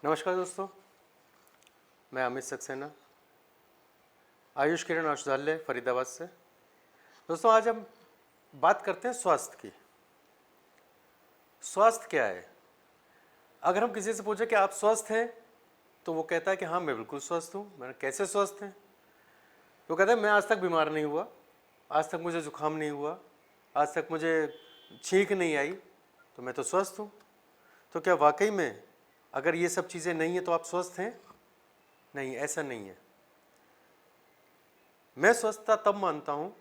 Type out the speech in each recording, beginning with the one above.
नमस्कार दोस्तों, मैं अमित सक्सेना, आयुष किरण औषधालय फरीदाबाद से। दोस्तों, आज हम बात करते हैं स्वास्थ्य की। स्वास्थ्य क्या है? अगर हम किसी से पूछे कि आप स्वस्थ हैं, तो वो कहता है कि हाँ, मैं बिल्कुल स्वस्थ हूँ। मैंने कैसे स्वस्थ हैं? तो कहता है मैं आज तक बीमार नहीं हुआ, आज तक मुझे जुकाम नहीं हुआ, आज तक मुझे छींक नहीं आई, तो मैं तो स्वस्थ हूँ। तो क्या वाकई में अगर ये सब चीज़ें नहीं है तो आप स्वस्थ हैं? नहीं, ऐसा नहीं है। मैं स्वस्थता तब मानता हूँ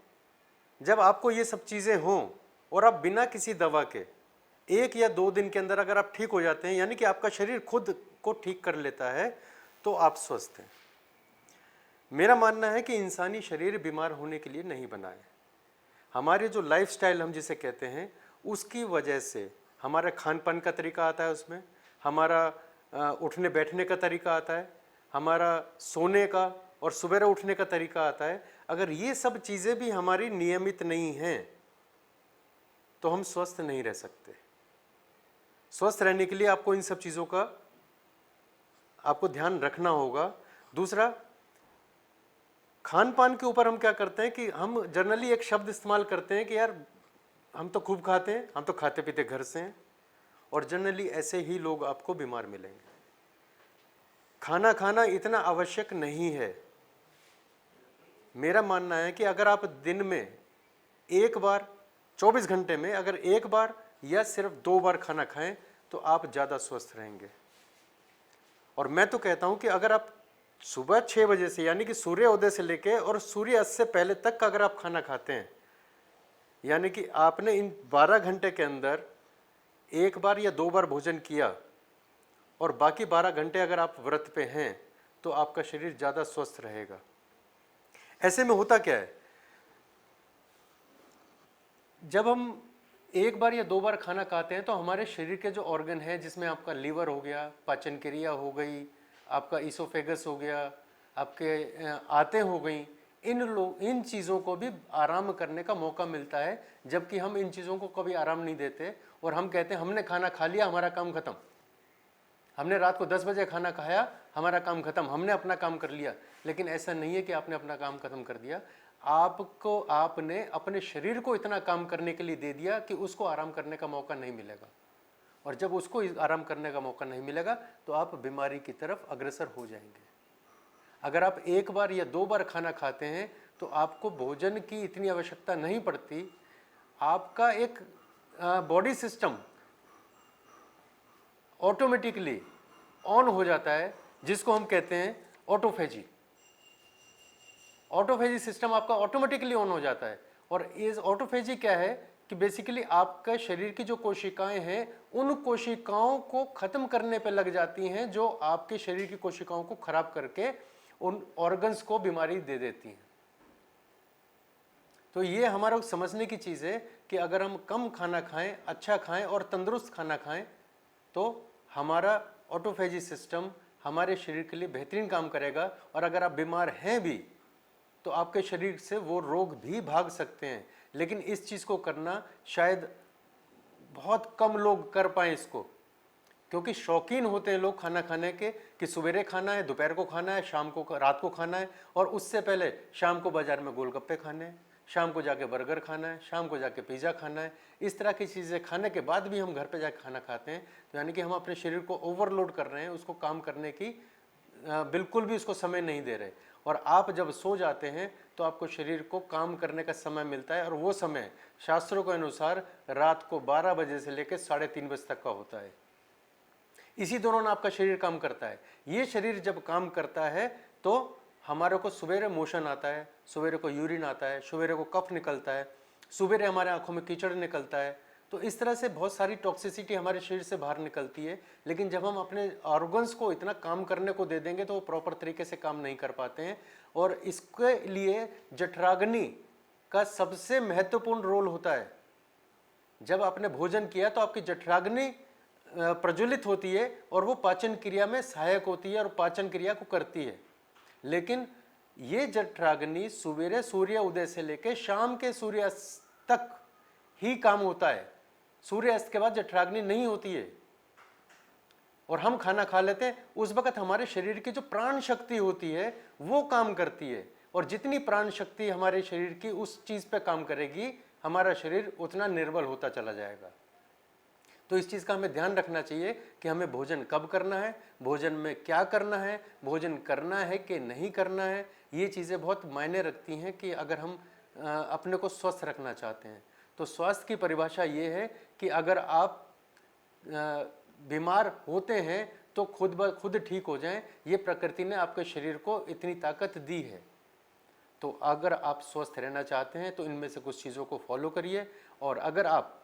जब आपको ये सब चीज़ें हों और आप बिना किसी दवा के 1 या 2 दिन के अंदर अगर आप ठीक हो जाते हैं, यानी कि आपका शरीर खुद को ठीक कर लेता है, तो आप स्वस्थ हैं। मेरा मानना है कि इंसानी शरीर बीमार होने के लिए नहीं बना है। हमारे जो लाइफस्टाइल हम जिसे कहते हैं, उसकी वजह से हमारा खान पान का तरीका आता है, उसमें हमारा उठने बैठने का तरीका आता है, हमारा सोने का और सुबह उठने का तरीका आता है। अगर ये सब चीज़ें भी हमारी नियमित नहीं हैं तो हम स्वस्थ नहीं रह सकते। स्वस्थ रहने के लिए आपको इन सब चीज़ों का आपको ध्यान रखना होगा। दूसरा, खान पान के ऊपर हम क्या करते हैं कि हम जनरली एक शब्द इस्तेमाल करते हैं कि यार हम तो खूब खाते हैं, हम तो खाते पीते घर से हैं, और जनरली ऐसे ही लोग आपको बीमार मिलेंगे। खाना खाना इतना आवश्यक नहीं है। मेरा मानना है कि अगर आप दिन में एक बार 24 घंटे में अगर एक बार या सिर्फ 2 बार खाना खाएं तो आप ज़्यादा स्वस्थ रहेंगे। और मैं तो कहता हूं कि अगर आप सुबह 6 बजे से, यानी कि सूर्योदय से लेके और सूर्यास्त से पहले तक का अगर आप खाना खाते हैं, यानी कि आपने इन 12 घंटे के अंदर एक बार या 2 बार भोजन किया और बाकी 12 घंटे अगर आप व्रत पे हैं, तो आपका शरीर ज़्यादा स्वस्थ रहेगा। ऐसे में होता क्या है, जब हम एक बार या 2 बार खाना खाते हैं तो हमारे शरीर के जो ऑर्गन है, जिसमें आपका लीवर हो गया, पाचन क्रिया हो गई, आपका ईसोफेगस हो गया, आपके आंतें हो गई, इन चीज़ों को भी आराम करने का मौका मिलता है, जबकि हम इन चीज़ों को कभी आराम नहीं देते और हम कहते हैं हमने खाना खा लिया, हमारा काम खत्म, हमने रात को 10 बजे खाना खाया, हमारा काम खत्म, हमने अपना काम कर लिया। लेकिन ऐसा नहीं है कि आपने अपना काम खत्म कर दिया। आपने अपने शरीर को इतना काम करने के लिए दे दिया कि उसको आराम करने का मौका नहीं मिलेगा, और जब उसको आराम करने का मौका नहीं मिलेगा तो आप बीमारी की तरफ अग्रसर हो जाएंगे। अगर आप एक बार या 2 बार खाना खाते हैं तो आपको भोजन की इतनी आवश्यकता नहीं पड़ती। आपका एक बॉडी सिस्टम ऑटोमेटिकली ऑन हो जाता है, जिसको हम कहते हैं ऑटोफेजी। ऑटोफेजी सिस्टम आपका ऑटोमेटिकली ऑन हो जाता है। और इस ऑटोफेजी क्या है कि बेसिकली आपका शरीर की जो कोशिकाएं हैं, उन कोशिकाओं को खत्म करने पे लग जाती हैं जो आपके शरीर की कोशिकाओं को खराब करके उन ऑर्गन्स को बीमारी दे देती हैं। तो ये हमारा समझने की चीज़ है कि अगर हम कम खाना खाएं, अच्छा खाएं और तंदुरुस्त खाना खाएं, तो हमारा ऑटोफेजी सिस्टम हमारे शरीर के लिए बेहतरीन काम करेगा। और अगर आप बीमार हैं भी तो आपके शरीर से वो रोग भी भाग सकते हैं। लेकिन इस चीज़ को करना शायद बहुत कम लोग कर पाएँ इसको, क्योंकि शौकीन होते हैं लोग खाना खाने के कि सवेरे खाना है, दोपहर को खाना है, शाम को रात को खाना है, और उससे पहले शाम को बाज़ार में गोलगप्पे खाने हैं, शाम को जाके बर्गर खाना है, शाम को जाके पिज़्ज़ा खाना है। इस तरह की चीज़ें खाने के बाद भी हम घर पे जाके खाना खाते हैं, तो यानी कि हम अपने शरीर को ओवरलोड कर रहे हैं, उसको काम करने की बिल्कुल भी उसको समय नहीं दे रहे। और आप जब सो जाते हैं तो आपको शरीर को काम करने का समय मिलता है, और वो समय शास्त्रों के अनुसार रात को 12 बजे से लेकर 3:30 बजे तक का होता है। इसी दौरान आपका शरीर काम करता है। ये शरीर जब काम करता है तो हमारे को सवेरे मोशन आता है, सवेरे को यूरिन आता है, सवेरे को कफ निकलता है, सवेरे हमारे आंखों में कीचड़ निकलता है। तो इस तरह से बहुत सारी टॉक्सिसिटी हमारे शरीर से बाहर निकलती है। लेकिन जब हम अपने ऑर्गन्स को इतना काम करने को दे देंगे तो वो प्रॉपर तरीके से काम नहीं कर पाते हैं। और इसके लिए जठराग्नि का सबसे महत्वपूर्ण रोल होता है। जब आपने भोजन किया तो आपकी जठराग्नि प्रज्वलित होती है और वो पाचन क्रिया में सहायक होती है और पाचन क्रिया को करती है। लेकिन ये जठराग्नि सवेरे सूर्य उदय से लेकर शाम के सूर्यास्त तक ही काम होता है। सूर्यास्त के बाद जठराग्नि नहीं होती है। और हम खाना खा लेते हैं, उस वक्त हमारे शरीर की जो प्राण शक्ति होती है वो काम करती है, और जितनी प्राण शक्ति हमारे शरीर की उस चीज़ पे काम करेगी, हमारा शरीर उतना निर्बल होता चला जाएगा। तो इस चीज़ का हमें ध्यान रखना चाहिए कि हमें भोजन कब करना है, भोजन में क्या करना है, भोजन करना है कि नहीं करना है। ये चीज़ें बहुत मायने रखती हैं कि अगर हम अपने को स्वस्थ रखना चाहते हैं। तो स्वास्थ्य की परिभाषा ये है कि अगर आप बीमार होते हैं तो खुद ब खुद ठीक हो जाएं। ये प्रकृति ने आपके शरीर को इतनी ताकत दी है। तो अगर आप स्वस्थ रहना चाहते हैं तो इनमें से कुछ चीज़ों को फॉलो करिए, और अगर आप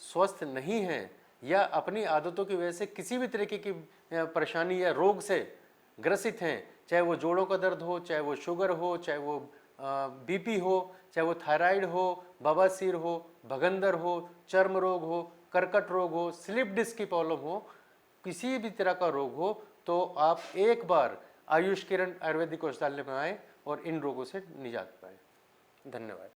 स्वस्थ नहीं हैं या अपनी आदतों की वजह से किसी भी तरीके की परेशानी या रोग से ग्रसित हैं, चाहे वो जोड़ों का दर्द हो, चाहे वो शुगर हो, चाहे वो बीपी हो, चाहे वो थायराइड हो, बवासीर हो, भगंदर हो, चर्म रोग हो, कर्कट रोग हो, स्लिप डिस्क की प्रॉब्लम हो, किसी भी तरह का रोग हो, तो आप एक बार आयुष किरण आयुर्वेदिक औषधालय में आए और इन रोगों से निजात पाएं। धन्यवाद।